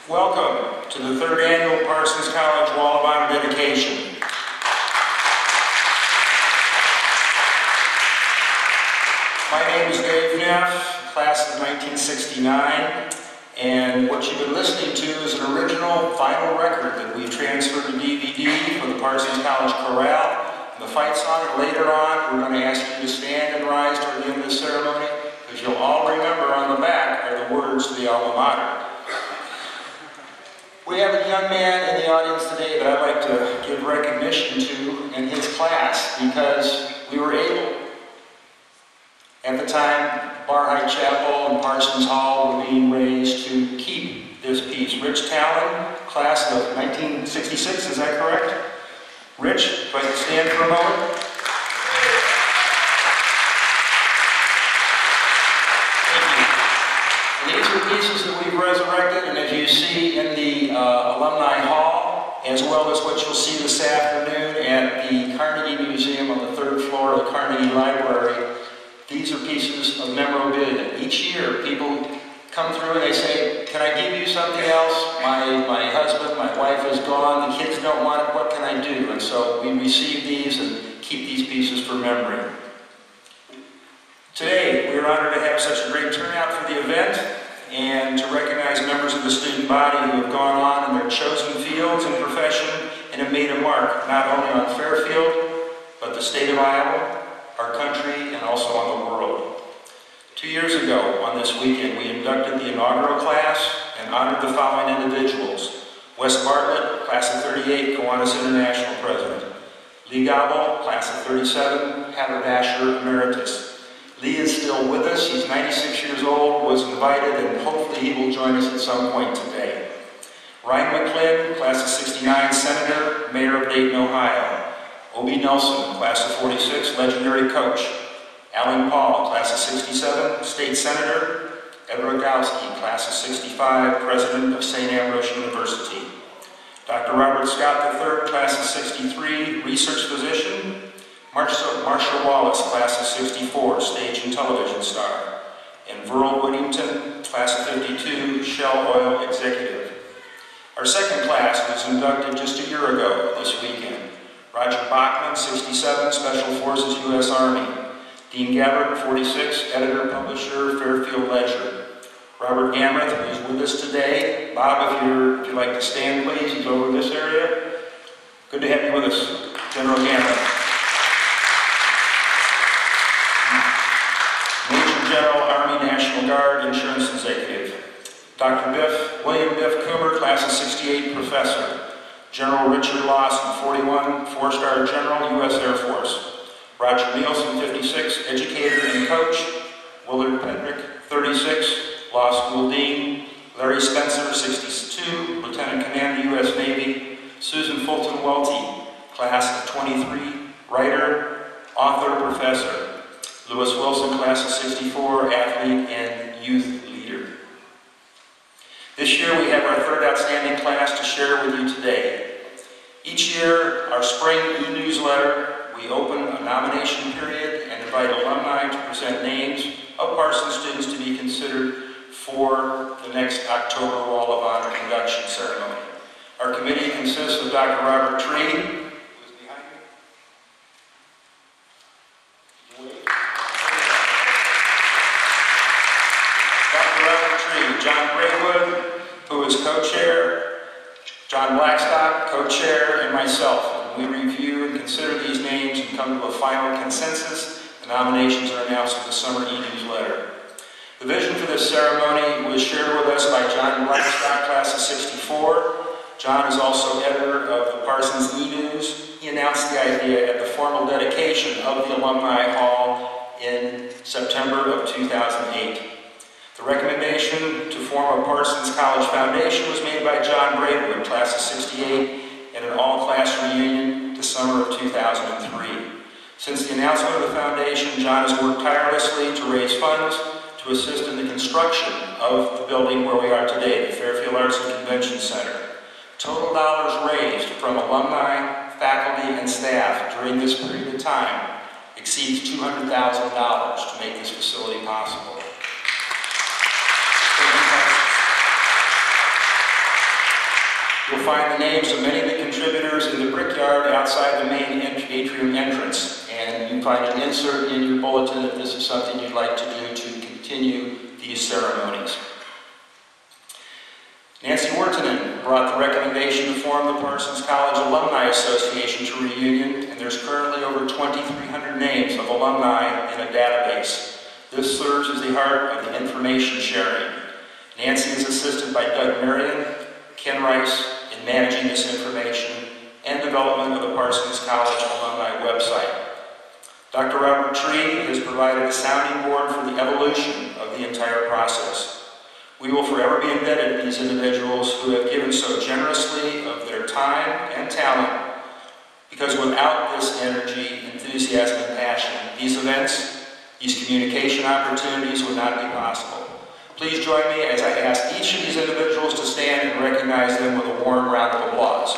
Welcome to the 3rd Annual Parsons College Wall of Honor dedication. My name is Dave Neff, class of 1969, and what you've been listening to is an original vinyl record that we've transferred to DVD for the Parsons College Chorale. And the fight song, and later on, we're going to ask you to stand and rise toward the end of the ceremony, because you'll all remember on the back are the words to the alma mater. We have a young man in the audience today that I'd like to give recognition to in his class, because we were able, at the time, Bar High Chapel and Parsons Hall were being raised to keep this piece. Rich Talon, class of 1966, is that correct? Rich, if I can stand for a moment. Thank you. And these are pieces that we've resurrected, and as you see in the Alumni Hall, as well as what you'll see this afternoon at the Carnegie Museum on the 3rd floor of the Carnegie Library, these are pieces of memorabilia. Each year, people come through and they say, "Can I give you something else? My husband, my wife is gone, the kids don't want it, what can I do?" And so we receive these and keep these pieces for memory. Today, we are honored to have such a great turnout for the event and to recognize members of the student body who have gone on in their chosen fields and profession and have made a mark not only on Fairfield, but the state of Iowa, our country, and also on the world. 2 years ago, on this weekend, we inducted the inaugural class and honored the following individuals. Wes Bartlett, class of 38, Kiwanis International President. Lee Gobble, class of 37, Haberdasher Emeritus. Lee is still with us. He's 96 years old, was invited, and hopefully he will join us at some point today. Ryan McClin, class of 69, Senator, Mayor of Dayton, Ohio. Obie Nelson, class of 46, legendary coach. Alan Paul, class of 67, state senator. Ed Rogowski, class of 65, president of St. Ambrose University. Dr. Robert Scott III, class of 63, research physician. Marshall Wallace, class of 64, stage and television star. And Verl Whittington, class of 52, Shell Oil executive. Our second class was inducted just a year ago this weekend. Roger Bachman, 67, Special Forces, U.S. Army. Dean Gabbard, 46, editor, publisher, Fairfield Ledger. Robert Gamreth, who's with us today. Bob, if you'd like to stand, please. He's over this area. Good to have you with us, General Gamreth. Major General, Army National Guard, Insurance Executive. Dr. William Biff Coomer, class of 68, professor. General Richard Lawson, 41, 4-star General, U.S. Air Force. Roger Nielsen, 56, educator and coach. Willard Pedrick, 36, law school dean. Larry Spencer, 62, lieutenant commander, U.S. Navy. Susan Fulton Welty, class of 23, writer, author, professor. Lewis Wilson, class of 64, athlete and youth leader. This year we have our 3rd outstanding class to share with you today. Each year, our spring e-newsletter, we open a nomination period and invite alumni to present names of Parsons students to be considered for the next October Wall of Honor induction ceremony. Our committee consists of Dr. Robert Tree, who is behind me. Dr. Robert Tree, John Braywood, who is co-chair, John Blackstock, co-chair, and myself. We review and consider these names and come to a final consensus. The nominations are announced in the summer e-newsletter. The vision for this ceremony was shared with us by John Blackstock, class of 64. John is also editor of the Parsons e-News. He announced the idea at the formal dedication of the Alumni Hall in September of 2008. The recommendation to form a Parsons College Foundation was made by John Braywood, class of 68, at an all-class reunion the summer of 2003. Since the announcement of the foundation, John has worked tirelessly to raise funds to assist in the construction of the building where we are today, the Fairfield Arts and Convention Center. Total dollars raised from alumni, faculty, and staff during this period of time exceeds $200,000 to make this facility possible. find the names of many of the contributors in the brickyard outside the main atrium entrance. And you can find an insert in your bulletin if this is something you'd like to do to continue these ceremonies. Nancy Wortinen brought the recommendation to form the Parsons College Alumni Association to reunion, and there's currently over 2,300 names of alumni in a database. This serves as the heart of the information sharing. Nancy is assisted by Doug Marion, Ken Rice, in managing this information and development of the Parsons College Alumni website. Dr. Robert Tree has provided a sounding board for the evolution of the entire process. We will forever be indebted to these individuals who have given so generously of their time and talent, because without this energy, enthusiasm, and passion, these events, these communication opportunities would not be possible. Please join me as I ask each of these individuals to stand and recognize them with a warm round of applause.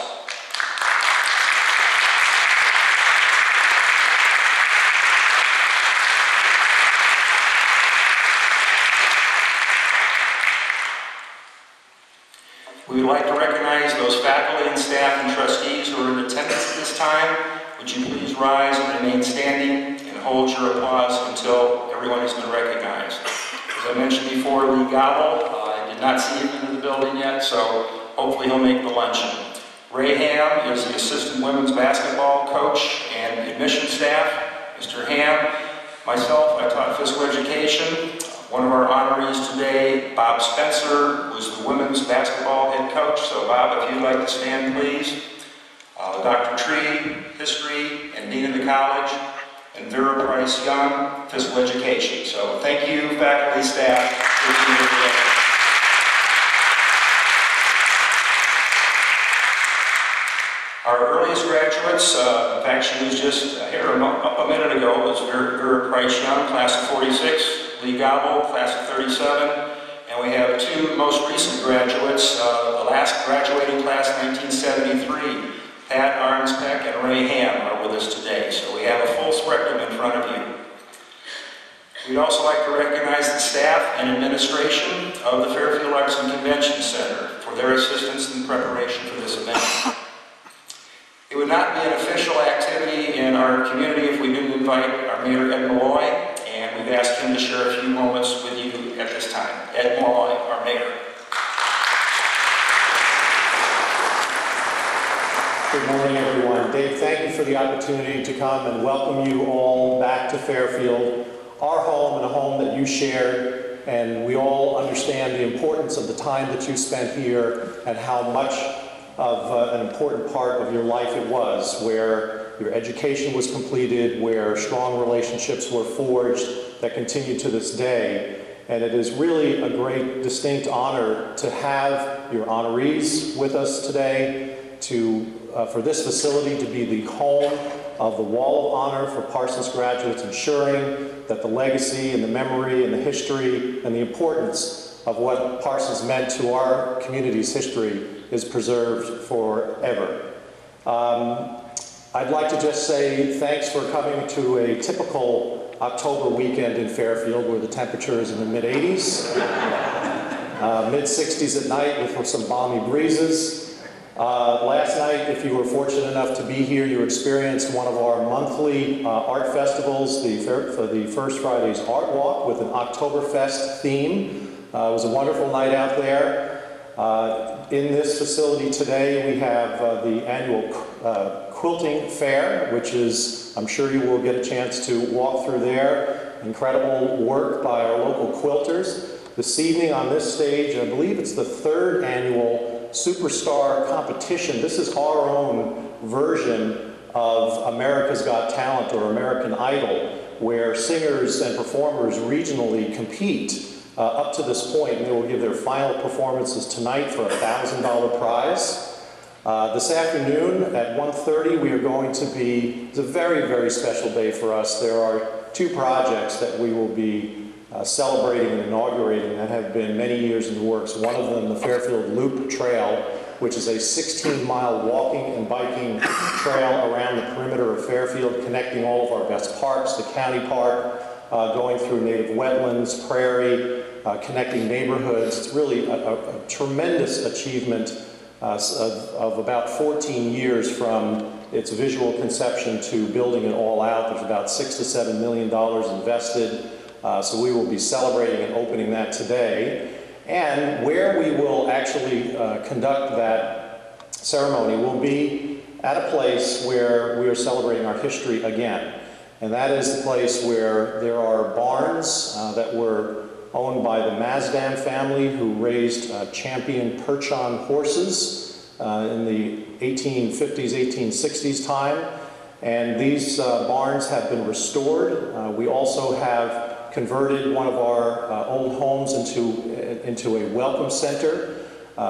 We would like to recognize those faculty and staff and trustees who are in attendance at this time. Would you please rise and remain standing and hold your applause until everyone has been recognized. As I mentioned before, Lee Gobble, I did not see him into the building yet, so hopefully he'll make the luncheon. Ray Ham is the assistant women's basketball coach and admission staff. Mr. Ham, myself, I taught physical education. One of our honorees today, Bob Spencer, was the women's basketball head coach. So Bob, if you'd like to stand, please. Dr. Tree, history and dean of the college, and Vera Price Young, physical education. So thank you, faculty, staff, for being here today. Our earliest graduates, in fact, she was just here a minute ago, was Vera Price Young, class of 46. Lee Gobble, class of 37, and we have two most recent graduates, the last graduating class, 1973. Pat Arnspeck and Ray Ham are with us today, so we have a full spectrum in front of you. We'd also like to recognize the staff and administration of the Fairfield Arts and Convention Center for their assistance in preparation for this event. It would not be an official activity in our community if we didn't invite our Mayor, Ed Malloy, and we've asked him to share a few moments with you at this time. Ed Malloy, our Mayor. Good morning, everyone. Dave, thank you for the opportunity to come and welcome you all back to Fairfield, our home and a home that you shared, and we all understand the importance of the time that you spent here and how much of an important part of your life it was, where your education was completed, where strong relationships were forged that continue to this day. And it is really a great, distinct honor to have your honorees with us today, for this facility to be the home of the Wall of Honor for Parsons graduates, ensuring that the legacy and the memory and the history and the importance of what Parsons meant to our community's history is preserved forever. I'd like to just say thanks for coming to a typical October weekend in Fairfield where the temperature is in the mid-80s, mid-60s at night with some balmy breezes. Last night, if you were fortunate enough to be here, you experienced one of our monthly art festivals, for the First Friday's Art Walk with an Oktoberfest theme. It was a wonderful night out there. In this facility today, we have the annual quilting fair, which is, I'm sure you will get a chance to walk through there. Incredible work by our local quilters. This evening on this stage, I believe it's the 3rd annual Superstar competition. This is our own version of America's Got Talent or American Idol, where singers and performers regionally compete up to this point, and they will give their final performances tonight for a $1,000 prize. This afternoon at 1:30 we are going to be, it's a very, very special day for us. There are 2 projects that we will be celebrating and inaugurating that have been many years in the works. One of them, the Fairfield Loop Trail, which is a 16-mile walking and biking trail around the perimeter of Fairfield, connecting all of our best parks, the county park, going through native wetlands, prairie, connecting neighborhoods. It's really a tremendous achievement of about 14 years from its visual conception to building it all out. There's about $6 to $7 million invested, so we will be celebrating and opening that today. And where we will actually conduct that ceremony will be at a place where we are celebrating our history again. And that is the place where there are barns that were owned by the Mazdam family, who raised champion Parson horses in the 1850s, 1860s time. And these barns have been restored. We also have converted one of our old homes into a welcome center.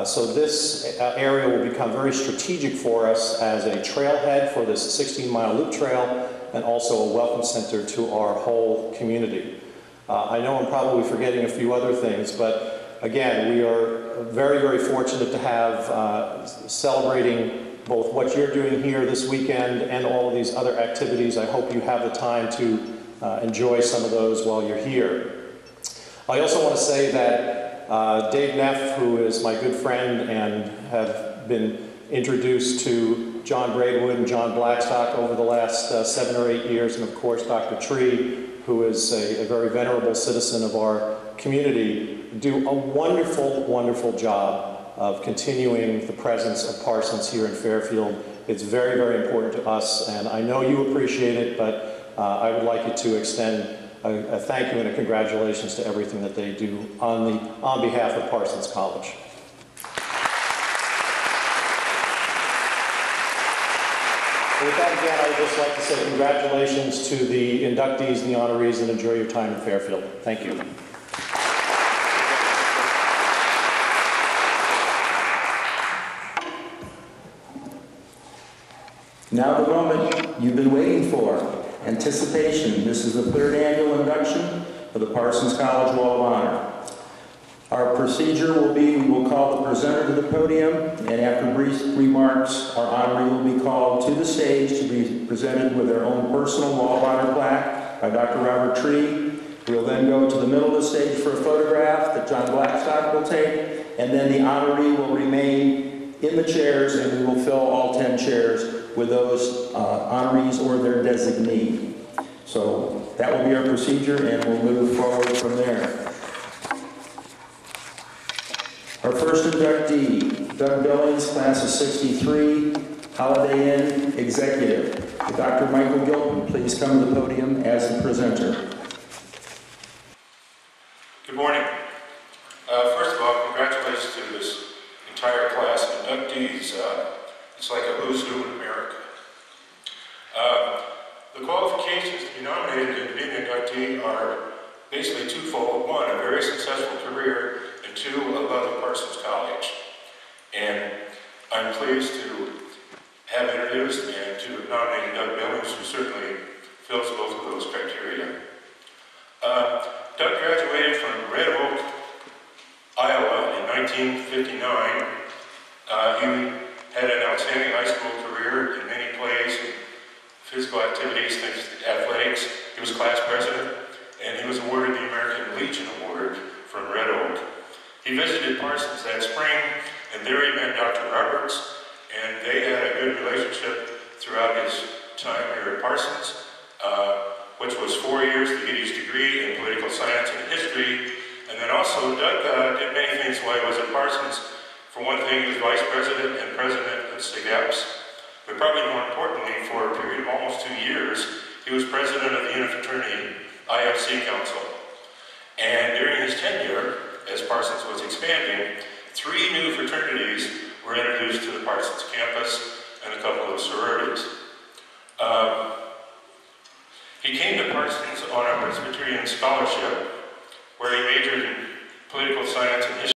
So this area will become very strategic for us as a trailhead for this 16-mile loop trail, and also a welcome center to our whole community. I know I'm probably forgetting a few other things, but again, we are very, very fortunate to have celebrating both what you're doing here this weekend and all of these other activities. I hope you have the time to enjoy some of those while you're here. I also want to say that Dave Neff, who is my good friend and have been introduced to John Braidwood and John Blackstock over the last 7 or 8 years, and of course Dr. Tree, who is a very venerable citizen of our community, do a wonderful, wonderful job of continuing the presence of Parsons here in Fairfield. It's very, very important to us, and I know you appreciate it, but I would like you to extend a thank you and a congratulations to everything that they do on behalf of Parsons College. With that, again, I would just like to say congratulations to the inductees and the honorees, and enjoy your time in Fairfield. Thank you. Now the moment you've been waiting for, anticipation. This is the 3rd annual induction of the Parsons College Wall of Honor. Our procedure will be, we will call the presenter to the podium, and after brief remarks, our honoree will be called to the stage to be presented with their own personal Wall of Honor plaque by Dr. Robert Tree. We'll then go to the middle of the stage for a photograph that John Blackstock will take, and then the honoree will remain in the chairs, and we will fill all 10 chairs with those honorees or their designee. So that will be our procedure, and we'll move forward from there. Our first inductee, Doug Billings, class of '63, Holiday Inn Executive. Dr. Michael Gilpin, please come to the podium as the presenter. Good morning. First of all, congratulations to this entire class of inductees. It's like a who's who in America. The qualifications to be nominated and being an inductee are basically twofold. One, a very successful career, and two, a love of Parsons College. And I'm pleased to have introduced and to have nominated Doug Billings, who certainly fills both of those criteria. Doug graduated from Red Oak, Iowa in 1959. He had an outstanding high school career in many plays, physical activities, athletics. He was class president, and he was awarded the American Legion Award from Red Oak. He visited Parsons that spring, and there he met Dr. Roberts, and they had a good relationship throughout his time here at Parsons, which was 4 years to get his degree in political science and history. And then also, Doug did many things while he was at Parsons. For one thing, he was vice president and president of SIGEPS. But probably more importantly, for a period of almost 2 years, he was president of the Unifraternity IFC Council. And during his tenure, as Parsons was expanding, 3 new fraternities were introduced to the Parsons campus and a couple of sororities. He came to Parsons on a Presbyterian scholarship where he majored in political science and history.